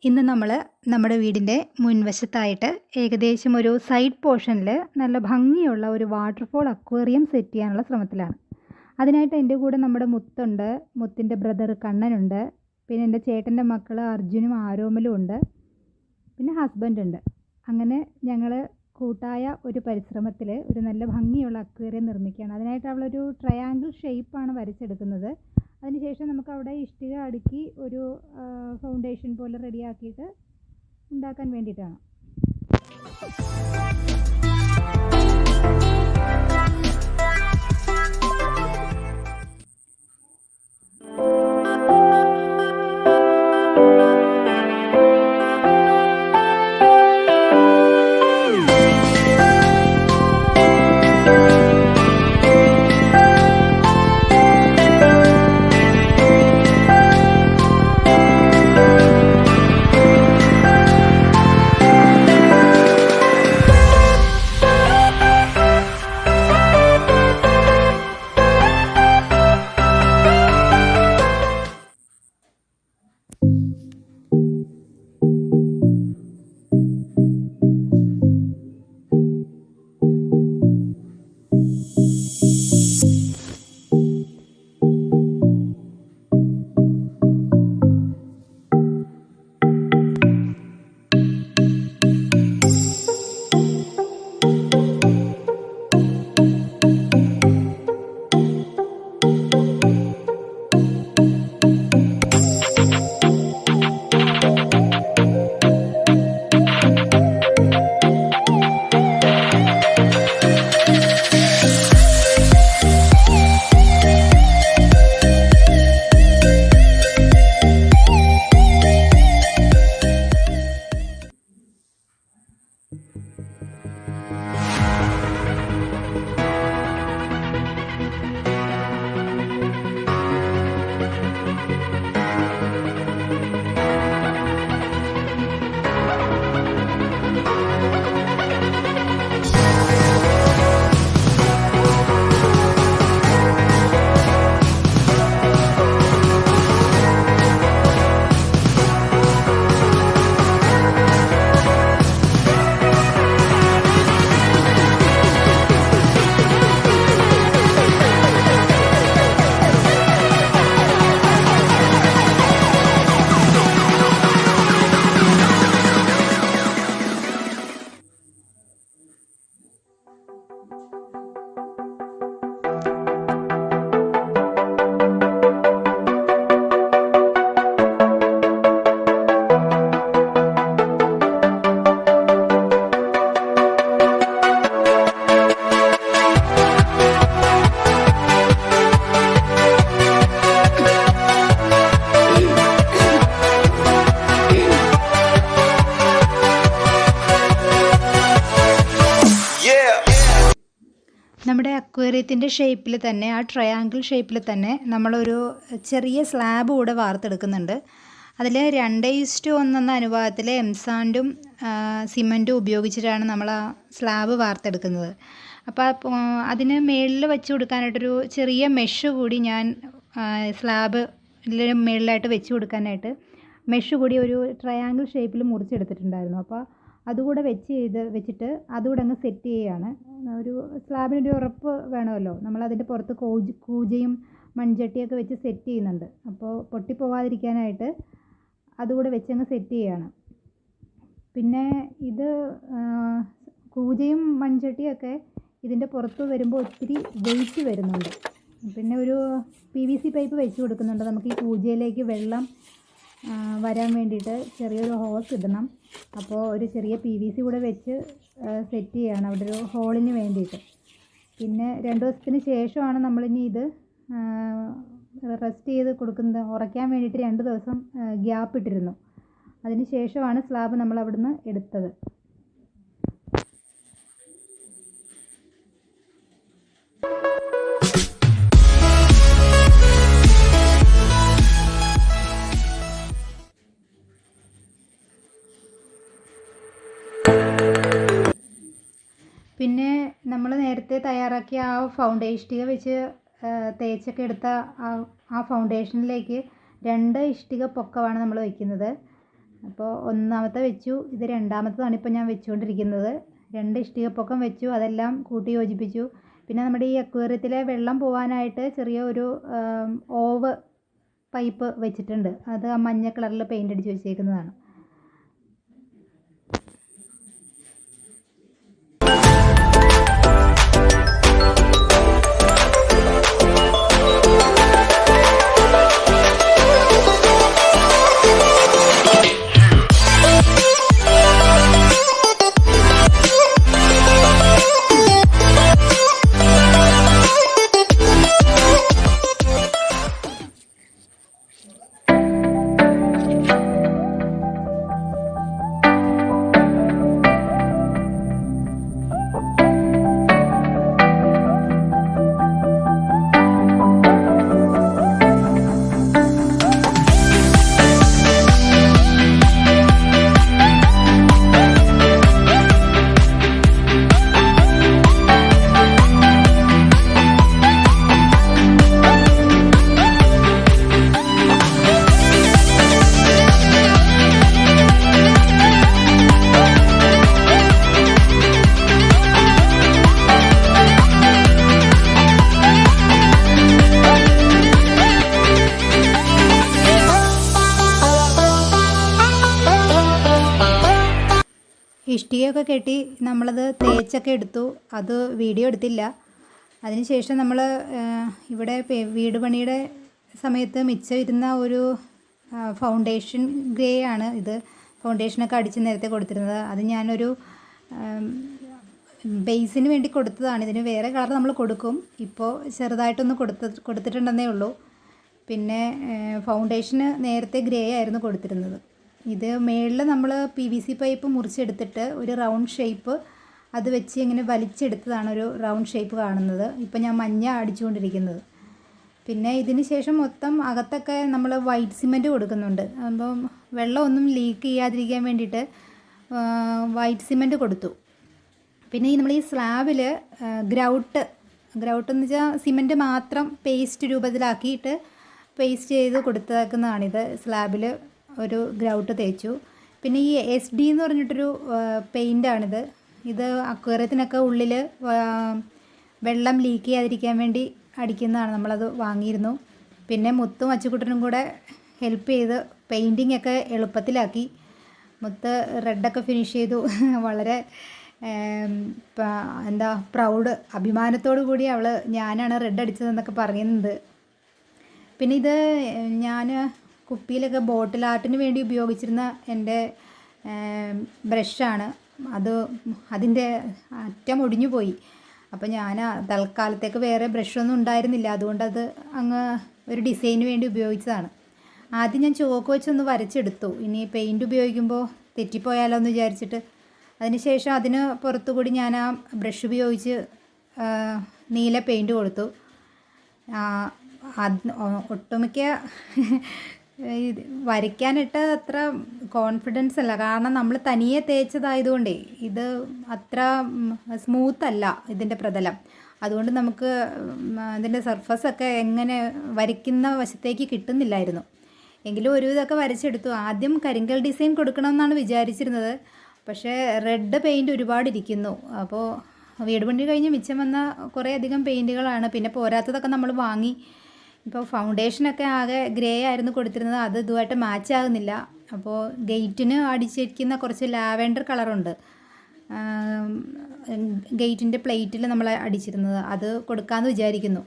ഇന്ന് നമ്മൾ നമ്മുടെ വീടിൻ്റെ മുൻവശത്തായിട്ട് ഏകദേശം ഒരു സൈഡ് പോർഷനിൽ നല്ല ഭംഗിയുള്ള ഒരു വാട്ടർഫോൾ അക്വേറിയം സെറ്റ് ചെയ്യാനുള്ള ശ്രമത്തിലാണ്. അതിനായിട്ട് എൻ്റെ കൂടെ നമ്മുടെ മുത്തുണ്ട്, മുത്തിൻ്റെ ബ്രദർ കണ്ണനുണ്ട്, പിന്നെ എൻ്റെ ചേട്ടൻ്റെ മക്കൾ അർജുനും ആരോമലും ഉണ്ട്, പിന്നെ ഹസ്ബൻഡ് ഉണ്ട്. അങ്ങനെ ഞങ്ങൾ കൂട്ടായ ഒരു പരിശ്രമത്തിൽ ഒരു നല്ല ഭംഗിയുള്ള അക്വേറിയം നിർമ്മിക്കുകയാണ്. അതിനായിട്ട് അവളൊരു ട്രയാങ്കിൾ ഷേപ്പാണ് വരച്ചെടുക്കുന്നത്. അതിനുശേഷം നമുക്ക് അവിടെ ഇഷ്ടിക അടുക്കി ഒരു ഫൗണ്ടേഷൻ പോലെ റെഡിയാക്കിയിട്ട് ഉണ്ടാക്കാൻ വേണ്ടിയിട്ടാണ്. നമ്മുടെ അക്വേറിയത്തിൻ്റെ ഷേപ്പിൽ തന്നെ, ആ ട്രയാങ്കിൾ ഷേപ്പിൽ തന്നെ നമ്മളൊരു ചെറിയ സ്ലാബ് കൂടെ വാർത്തെടുക്കുന്നുണ്ട്. അതിൽ 2:1 അനുപാതത്തിൽ എംസാൻഡും സിമൻറ്റും ഉപയോഗിച്ചിട്ടാണ് നമ്മൾ ആ സ്ലാബ് വാർത്തെടുക്കുന്നത്. അപ്പോൾ അതിന് മുകളിൽ വെച്ച് കൊടുക്കാനായിട്ടൊരു ചെറിയ മെഷ് കൂടി ഞാൻ സ്ലാബിൽ മുകളിലായിട്ട് വെച്ച് കൊടുക്കാനായിട്ട് മെഷ് കൂടി ഒരു ട്രയാങ്കിൾ ഷേപ്പിൽ മുറിച്ചെടുത്തിട്ടുണ്ടായിരുന്നു. അപ്പോൾ അതുകൂടെ വെച്ചിട്ട് അതുകൂടെ അങ്ങ് സെറ്റ് ചെയ്യുകയാണ്. ഒരു സ്ലാബിനൊരു ഉറപ്പ് വേണമല്ലോ, നമ്മളതിൻ്റെ പുറത്ത് കൂജയും മൺചട്ടിയൊക്കെ വെച്ച് സെറ്റ് ചെയ്യുന്നുണ്ട്. അപ്പോൾ പൊട്ടിപ്പോവാതിരിക്കാനായിട്ട് അതുകൂടെ വെച്ചങ്ങ് സെറ്റ് ചെയ്യുകയാണ്. പിന്നെ ഇത് കൂജയും മൺചട്ടിയൊക്കെ ഇതിൻ്റെ പുറത്ത് വരുമ്പോൾ ഒത്തിരി വെയിറ്റ് വരുന്നുണ്ട്. പിന്നെ ഒരു PVC പൈപ്പ് വെച്ച് കൊടുക്കുന്നുണ്ട്. നമുക്ക് ഈ കൂജയിലേക്ക് വെള്ളം വരാൻ വേണ്ടിയിട്ട് ചെറിയൊരു ഹോസ് ഇടണം. അപ്പോൾ ഒരു ചെറിയ PVC കൂടെ വെച്ച് സെറ്റ് ചെയ്യുകയാണ് അവിടെ ഒരു ഹോളിന് വേണ്ടിയിട്ട്. പിന്നെ 2 ദിവസത്തിന് ശേഷമാണ് നമ്മളിനി ഇത് റെസ്റ്റ് ചെയ്ത് കൊടുക്കുന്നത്. ഉറയ്ക്കാൻ വേണ്ടിയിട്ട് 2 ദിവസം ഗ്യാപ്പ് ഇട്ടിരുന്നു. അതിന് ശേഷമാണ് സ്ലാബ് നമ്മൾ അവിടുന്ന് എടുത്തത്. പിന്നെ നമ്മൾ നേരത്തെ തയ്യാറാക്കിയ ആ ഫൗണ്ടേഷൻ വെച്ച് തേച്ചൊക്കെ എടുത്ത ആ ഫൗണ്ടേഷനിലേക്ക് 2 ഇഷ്ടിക പൊക്കമാണ് നമ്മൾ വയ്ക്കുന്നത്. അപ്പോൾ ഒന്നാമത്തെ വെച്ചു, ഇത് രണ്ടാമത്തതാണ് ഇപ്പോൾ ഞാൻ വെച്ചുകൊണ്ടിരിക്കുന്നത്. 2 ഇഷ്ടികപ്പൊക്കം വെച്ചു, അതെല്ലാം കൂട്ടി യോജിപ്പിച്ചു. പിന്നെ നമ്മുടെ ഈ അക്വേറിയത്തിലെ വെള്ളം പോകാനായിട്ട് ചെറിയ ഒരു ഓവ് പൈപ്പ് വെച്ചിട്ടുണ്ട്. അത് ആ മഞ്ഞ കളറിൽ പെയിൻ്റ് അടിച്ച് വെച്ചേക്കുന്നതാണ്. ഇഷ്ടികയൊക്കെ കെട്ടി നമ്മളത് തേച്ചൊക്കെ എടുത്തു. അത് വീഡിയോ എടുത്തില്ല. അതിനുശേഷം നമ്മൾ ഇവിടെ വീട് പണിയുടെ സമയത്ത് മിച്ചം ഇരുന്ന ഒരു ഫൗണ്ടേഷൻ ഗ്രേ ആണ് ഇത്. ഫൗണ്ടേഷനൊക്കെ അടിച്ച് നേരത്തെ കൊടുത്തിരുന്നത്. അത് ഞാനൊരു ബേസിന് വേണ്ടി കൊടുത്തതാണ്. ഇതിന് വേറെ കളർ നമ്മൾ കൊടുക്കും. ഇപ്പോൾ ചെറുതായിട്ടൊന്ന് കൊടുത്തിട്ടുണ്ടെന്നേ ഉള്ളൂ. പിന്നെ ഫൗണ്ടേഷന് നേരത്തെ ഗ്രേ ആയിരുന്നു കൊടുത്തിരുന്നത്. ഇത് മേളിൽ നമ്മൾ PVC പൈപ്പ് മുറിച്ചെടുത്തിട്ട് ഒരു റൗണ്ട് ഷേപ്പ് അത് വെച്ച് ഇങ്ങനെ വലിച്ചെടുത്തതാണ് ഒരു റൗണ്ട് ഷേപ്പ് കാണുന്നത്. ഇപ്പം ഞാൻ മഞ്ഞ അടിച്ചുകൊണ്ടിരിക്കുന്നത്. പിന്നെ ഇതിന് ശേഷം മൊത്തം അകത്തൊക്കെ നമ്മൾ വൈറ്റ് സിമൻറ്റ് കൊടുക്കുന്നുണ്ട്. അപ്പം വെള്ളമൊന്നും ലീക്ക് ചെയ്യാതിരിക്കാൻ വേണ്ടിയിട്ട് വൈറ്റ് സിമൻറ്റ് കൊടുത്തു. പിന്നെ നമ്മൾ ഈ സ്ലാബിൽ ഗ്രൗട്ട് എന്ന് വെച്ചാൽ സിമൻറ്റ് മാത്രം പേസ്റ്റ് രൂപത്തിലാക്കിയിട്ട് പേസ്റ്റ് ചെയ്ത് കൊടുത്തേക്കുന്നതാണിത്. സ്ലാബിൽ ഒരു ഗ്രൗട്ട് തേച്ചു. പിന്നെ ഈ SD എന്ന് പറഞ്ഞിട്ടൊരു പെയിൻ്റാണിത്. ഇത് അക്വേറിയത്തിനൊക്കെ ഉള്ളിൽ വെള്ളം ലീക്ക് ചെയ്യാതിരിക്കാൻ വേണ്ടി അടിക്കുന്നതാണ്. നമ്മളത് വാങ്ങിയിരുന്നു. പിന്നെ മുത്തും അച്ചുകുട്ടനും കൂടെ ഹെൽപ്പ് ചെയ്ത് പെയിൻറ്റിങ് ഒക്കെ എളുപ്പത്തിലാക്കി. മുത്ത് റെഡൊക്കെ ഫിനിഷ് ചെയ്തു. വളരെ പ്രൗഡ് അഭിമാനത്തോടു കൂടി ഞാനാണ് റെഡ് അടിച്ചതെന്നൊക്കെ പറയുന്നത്. പിന്നെ ഇത് ഞാൻ കുപ്പിയിലൊക്കെ ബോട്ടിൽ ആർട്ടിന് വേണ്ടി ഉപയോഗിച്ചിരുന്ന എൻ്റെ ബ്രഷാണ്. അതിൻ്റെ അറ്റം ഒടിഞ്ഞു പോയി. അപ്പോൾ ഞാൻ തൽക്കാലത്തേക്ക് വേറെ ബ്രഷൊന്നും ഉണ്ടായിരുന്നില്ല. അതുകൊണ്ട് അത് അങ്ങ് ഒരു ഡിസൈന് വേണ്ടി ഉപയോഗിച്ചതാണ്. ആദ്യം ഞാൻ ചോക്ക് വെച്ചൊന്ന് വരച്ചെടുത്തു. ഇനി പെയിൻറ്റ് ഉപയോഗിക്കുമ്പോൾ തെറ്റിപ്പോയാലോ എന്ന് വിചാരിച്ചിട്ട്. അതിനുശേഷം അതിന് പുറത്തുകൂടി ഞാൻ ആ ബ്രഷ് ഉപയോഗിച്ച് നീല പെയിൻറ്റ് കൊടുത്തു. ഒട്ടുമിക്ക വരയ്ക്കാനിട്ട് അത്ര കോൺഫിഡൻസ് അല്ല. കാരണം നമ്മൾ തനിയെ തേച്ചതായതുകൊണ്ടേ ഇത് അത്ര സ്മൂത്തല്ല ഇതിൻ്റെ പ്രതലം. അതുകൊണ്ട് നമുക്ക് ഇതിൻ്റെ സർഫസൊക്കെ എങ്ങനെ വരയ്ക്കുന്ന വശത്തേക്ക് കിട്ടുന്നില്ലായിരുന്നു. എങ്കിലും ഒരു ഇതൊക്കെ വരച്ചെടുത്തു. ആദ്യം കരിങ്കൽ ഡിസൈൻ കൊടുക്കണമെന്നാണ് വിചാരിച്ചിരുന്നത്. പക്ഷേ റെഡ് പെയിൻറ്റ് ഒരുപാട് ഇരിക്കുന്നു. അപ്പോൾ വീട് പണി കഴിഞ്ഞ് മിച്ചം വന്ന കുറേ അധികം പെയിൻറ്റുകളാണ്. പിന്നെ പോരാത്തതൊക്കെ നമ്മൾ വാങ്ങി. ഇപ്പോൾ ഫൗണ്ടേഷനൊക്കെ ആകെ ഗ്രേ ആയിരുന്നു കൊടുത്തിരുന്നത്. അത് ഇതുമായിട്ട് മാച്ച് ആകുന്നില്ല. അപ്പോൾ ഗേറ്റിന് അടിച്ചിരിക്കുന്ന കുറച്ച് ലാവെൻഡർ കളറുണ്ട്. ഗേറ്റിൻ്റെ പ്ലേറ്റിൽ നമ്മൾ അടിച്ചിരുന്നത് അത് കൊടുക്കാമെന്ന് വിചാരിക്കുന്നു.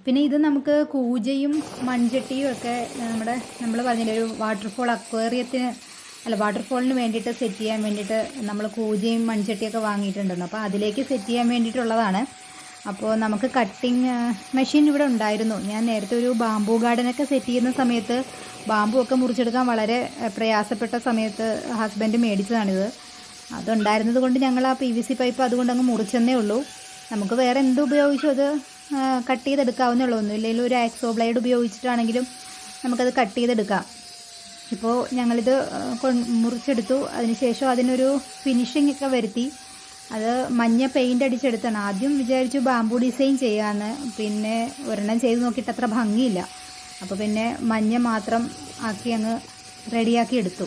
പിന്നെ ഇത് നമുക്ക് കൂജയും മൺചട്ടിയും ഒക്കെ നമ്മൾ പറഞ്ഞില്ലേ ഒരു വാട്ടർഫോളിന് വേണ്ടിയിട്ട് സെറ്റ് ചെയ്യാൻ വേണ്ടിയിട്ട് നമ്മൾ കൂജയും മൺചട്ടിയൊക്കെ വാങ്ങിയിട്ടുണ്ടെന്ന്. അപ്പോൾ അതിലേക്ക് സെറ്റ് ചെയ്യാൻ വേണ്ടിയിട്ടുള്ളതാണ്. അപ്പോൾ നമുക്ക് കട്ടിങ് മെഷീൻ ഇവിടെ ഉണ്ടായിരുന്നു. ഞാൻ നേരത്തെ ഒരു ബാംബു ഗാർഡനൊക്കെ സെറ്റ് ചെയ്യുന്ന സമയത്ത് ബാംബു ഒക്കെ മുറിച്ചെടുക്കാൻ വളരെ പ്രയാസപ്പെട്ട സമയത്ത് ഹസ്ബൻഡ് മേടിച്ചതാണിത്. അതുണ്ടായിരുന്നത് കൊണ്ട് ഞങ്ങൾ ആ PVC പൈപ്പ് അതുകൊണ്ട് അങ്ങ് മുറിച്ചെന്നേ ഉള്ളൂ. നമുക്ക് വേറെ എന്ത് ഉപയോഗിച്ചും അത് കട്ട് ചെയ്തെടുക്കാവുന്നേ ഉള്ളൂ. ഒന്നുമില്ലെങ്കിൽ ഒരു ആക്സോ ബ്ലേഡ് ഉപയോഗിച്ചിട്ടാണെങ്കിലും നമുക്കത് കട്ട് ചെയ്തെടുക്കാം. ഇപ്പോൾ ഞങ്ങളിത് മുറിച്ചെടുത്തു. അതിനുശേഷം അതിനൊരു ഫിനിഷിംഗ് ഒക്കെ വരുത്തി. അത് മഞ്ഞ പെയിൻ്റ് അടിച്ചെടുത്താണ്. ആദ്യം വിചാരിച്ചു ബാംബു ഡിസൈൻ ചെയ്യാമെന്ന്. പിന്നെ ഒരെണ്ണം ചെയ്ത് നോക്കിയിട്ട് അത്ര ഭംഗിയില്ല. അപ്പോൾ പിന്നെ മഞ്ഞ മാത്രം ആക്കി അങ്ങ് റെഡിയാക്കി എടുത്തു.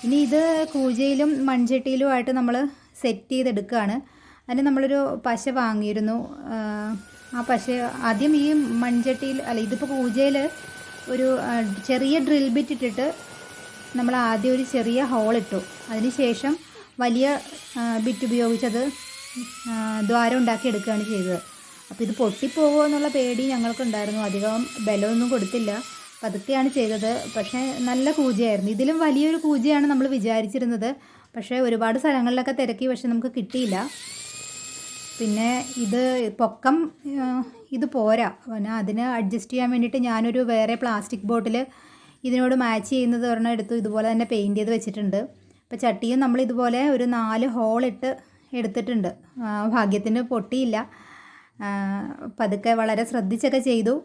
ഇനി ഇത് കൂജയിലും മൺചട്ടിയിലുമായിട്ട് നമ്മൾ സെറ്റ് ചെയ്തെടുക്കുകയാണ്. അതിന് നമ്മളൊരു പശ വാങ്ങിയിരുന്നു. ആ പശ ആദ്യം ഈ മൺചട്ടിയിൽ അല്ല, ഇതിപ്പോൾ കൂജയിൽ ഒരു ചെറിയ ഡ്രിൽ ബിറ്റ് ഇട്ടിട്ട് നമ്മൾ ആദ്യം ഒരു ചെറിയ ഹോളിട്ടു. അതിന് ശേഷം വലിയ ബിറ്റ് ഉപയോഗിച്ചത് ദ്വാരം ഉണ്ടാക്കി എടുക്കുകയാണ് ചെയ്തത്. അപ്പോൾ ഇത് പൊട്ടിപ്പോകുമോ എന്നുള്ള പേടി ഞങ്ങൾക്കുണ്ടായിരുന്നു. അധികം ബലമൊന്നും കൊടുത്തില്ല, പതുക്കെയാണ് ചെയ്തത്. പക്ഷേ നല്ല കൂജയായിരുന്നു. ഇതിലും വലിയൊരു കൂജയാണ് നമ്മൾ വിചാരിച്ചിരുന്നത്. പക്ഷേ ഒരുപാട് സ്ഥലങ്ങളിലൊക്കെ തിരക്കി, പക്ഷെ നമുക്ക് കിട്ടിയില്ല. പിന്നെ ഇത് പൊക്കം ഇത് പോരാ. പിന്നെ അതിന് അഡ്ജസ്റ്റ് ചെയ്യാൻ വേണ്ടിയിട്ട് ഞാനൊരു വേറെ പ്ലാസ്റ്റിക് ബോട്ടിൽ ഇതിനോട് മാച്ച് ചെയ്യുന്നത് ഒരെണ്ണം എടുത്തു. ഇതുപോലെ തന്നെ പെയിൻറ്റ് ചെയ്ത് വെച്ചിട്ടുണ്ട്. അപ്പോൾ ചട്ടിയും നമ്മൾ ഇതുപോലെ ഒരു 4 ഹോളിട്ട് എടുത്തിട്ടുണ്ട്. ഭാഗ്യത്തിന് പൊട്ടിയില്ല. പതുക്കെ വളരെ ശ്രദ്ധിച്ചൊക്കെ ചെയ്തു.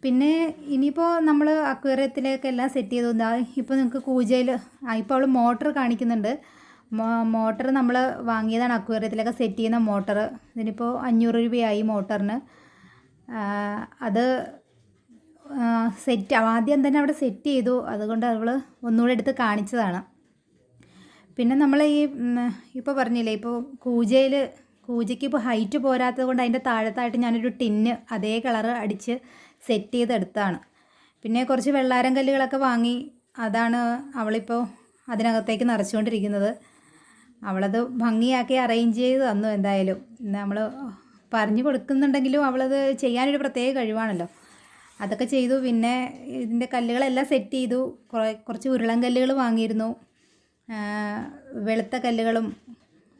പിന്നെ ഇനിയിപ്പോൾ നമ്മൾ അക്വേറിയത്തിലേക്ക് എല്ലാം സെറ്റ് ചെയ്തു. ഇപ്പോൾ നിങ്ങൾക്ക് കൂജയിൽ ഇപ്പോൾ അവൾ മോട്ടർ കാണിക്കുന്നുണ്ട്. മോട്ടർ നമ്മൾ വാങ്ങിയതാണ്, അക്വേറിയത്തിലൊക്കെ സെറ്റ് ചെയ്യുന്ന മോട്ടർ. ഇതിനിപ്പോൾ 500 രൂപയായി മോട്ടറിന്. അത് ആദ്യം തന്നെ അവിടെ സെറ്റ് ചെയ്തു. അതുകൊണ്ട് അവൾ ഒന്നുകൂടെ എടുത്ത് കാണിച്ചതാണ്. പിന്നെ നമ്മൾ ഇപ്പോൾ പറഞ്ഞില്ലേ, ഇപ്പോൾ കൂജയ്ക്ക് ഇപ്പോൾ ഹൈറ്റ് പോരാത്തത് കൊണ്ട് അതിൻ്റെ താഴത്തായിട്ട് ഞാനൊരു ടിന്ന് അതേ കളറ് അടിച്ച് സെറ്റ് ചെയ്തെടുത്താണ്. പിന്നെ കുറച്ച് വെള്ളാരം കല്ലുകളൊക്കെ വാങ്ങി. അതാണ് അവളിപ്പോൾ അതിനകത്തേക്ക് നിറച്ചുകൊണ്ടിരിക്കുന്നത്. അവളത് ഭംഗിയാക്കി അറേഞ്ച് ചെയ്ത് തന്നു. എന്തായാലും നമ്മൾ പറഞ്ഞു കൊടുക്കുന്നുണ്ടെങ്കിലും അവളത് ചെയ്യാനൊരു പ്രത്യേക കഴിവാണല്ലോ. അതൊക്കെ ചെയ്തു. പിന്നെ ഇതിൻ്റെ കല്ലുകളെല്ലാം സെറ്റ് ചെയ്തു. കുറച്ച് ഉരുളൻ കല്ലുകൾ വാങ്ങിയിരുന്നു. വെളുത്ത കല്ലുകളും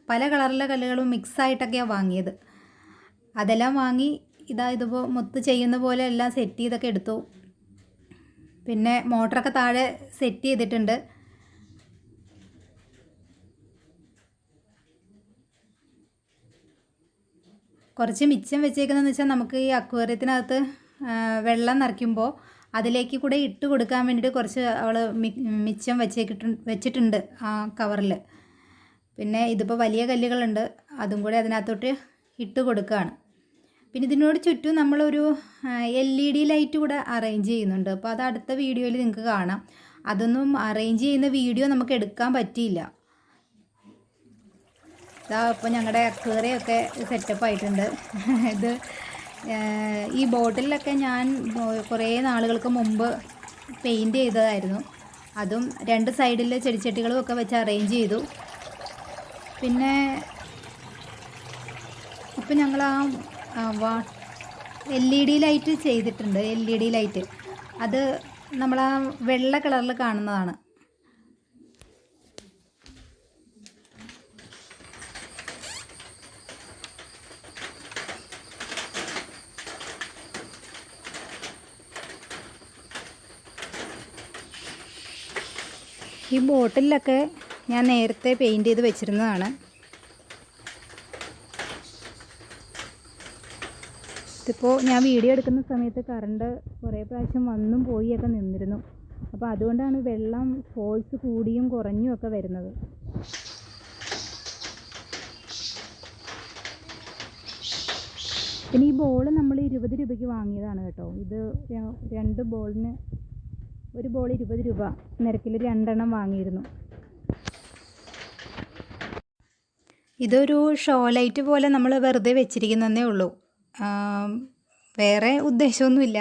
പല കളറിലെ കല്ലുകളും മിക്സായിട്ടൊക്കെയാണ് വാങ്ങിയത്. അതെല്ലാം വാങ്ങി ഇതുപോലെ മുത്ത് ചെയ്യുന്ന പോലെ എല്ലാം സെറ്റ് ചെയ്തൊക്കെ എടുത്തു. പിന്നെ മോട്ടറൊക്കെ താഴെ സെറ്റ് ചെയ്തിട്ടുണ്ട്. കുറച്ച് മിച്ചം വെച്ചേക്കുന്നതെന്ന് വെച്ചാൽ നമുക്ക് ഈ അക്വേറിയത്തിനകത്ത് വെള്ളം നിറയ്ക്കുമ്പോൾ അതിലേക്ക് കൂടെ ഇട്ട് കൊടുക്കാൻ വേണ്ടിയിട്ട് കുറച്ച് അവൾ മിച്ചം വെച്ചിട്ടുണ്ട് ആ കവറിൽ. പിന്നെ ഇതിപ്പോൾ വലിയ കല്ലുകളുണ്ട്, അതും കൂടെ അതിനകത്തോട്ട് ഇട്ട് കൊടുക്കുകയാണ്. പിന്നെ ഇതിനോട് ചുറ്റും നമ്മളൊരു LED ലൈറ്റ് കൂടെ അറേഞ്ച് ചെയ്യുന്നുണ്ട്. അപ്പോൾ അത് അടുത്ത വീഡിയോയിൽ നിങ്ങൾക്ക് കാണാം. അതൊന്നും അറേഞ്ച് ചെയ്യുന്ന വീഡിയോ നമുക്ക് എടുക്കാൻ പറ്റിയില്ല. ഇപ്പോൾ ഞങ്ങളുടെ അക്വേറിയമൊക്കെ സെറ്റപ്പ് ആയിട്ടുണ്ട്. ഇത് ഈ ബോട്ടിലൊക്കെ ഞാൻ കുറേ നാളുകൾക്ക് മുമ്പ് പെയിൻറ്റ് ചെയ്തതായിരുന്നു. അതും 2 സൈഡിൽ ചെടിച്ചട്ടികളും ഒക്കെ വെച്ച് അറേഞ്ച് ചെയ്തു. പിന്നെ ഇപ്പം ഞങ്ങൾ LED ലൈറ്റ് ചെയ്തിട്ടുണ്ട്. LED ലൈറ്റ് അത് നമ്മൾ വെള്ള കളറിൽ കാണുന്നതാണ്. ഈ ബോട്ടിലൊക്കെ ഞാൻ നേരത്തെ പെയിൻറ്റ് ചെയ്ത് വെച്ചിരുന്നതാണ്. ഇതിപ്പോൾ ഞാൻ വീഡിയോ എടുക്കുന്ന സമയത്ത് കറണ്ട് കുറേ പ്രാവശ്യം വന്നും പോയിയൊക്കെ നിന്നിരുന്നു. അപ്പോൾ അതുകൊണ്ടാണ് വെള്ളം ഫോഴ്സ് കൂടിയും കുറഞ്ഞും ഒക്കെ വരുന്നത്. പിന്നെ ഈ ബോൾ നമ്മൾ 20 രൂപയ്ക്ക് വാങ്ങിയതാണ് കേട്ടോ. ഇത് 2 ബോളിന് ഒരു ബോൾ 20 രൂപ നിരക്കിൽ 2 എണ്ണം വാങ്ങിയിരുന്നു. ഇതൊരു ഷോ ലൈറ്റ് പോലെ നമ്മൾ വെറുതെ വെച്ചിരിക്കുന്നതേ ഉള്ളൂ. വേറെ ഉദ്ദേശമൊന്നുമില്ല,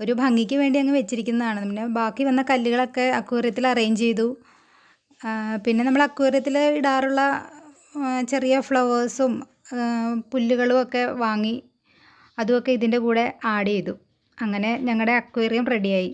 ഒരു ഭംഗിക്ക് വേണ്ടി അങ്ങ് വെച്ചിരിക്കുന്നതാണ്. പിന്നെ ബാക്കി വന്ന കല്ലുകളൊക്കെ അക്വേറിയത്തിൽ അറേഞ്ച് ചെയ്തു. പിന്നെ നമ്മൾ അക്വേറിയത്തിൽ ഇടാറുള്ള ചെറിയ ഫ്ലവേഴ്സും പുല്ലുകളും ഒക്കെ വാങ്ങി, അതുമൊക്കെ ഇതിൻ്റെ കൂടെ ആഡ് ചെയ്തു. അങ്ങനെ ഞങ്ങളുടെ അക്വേറിയം റെഡിയായി.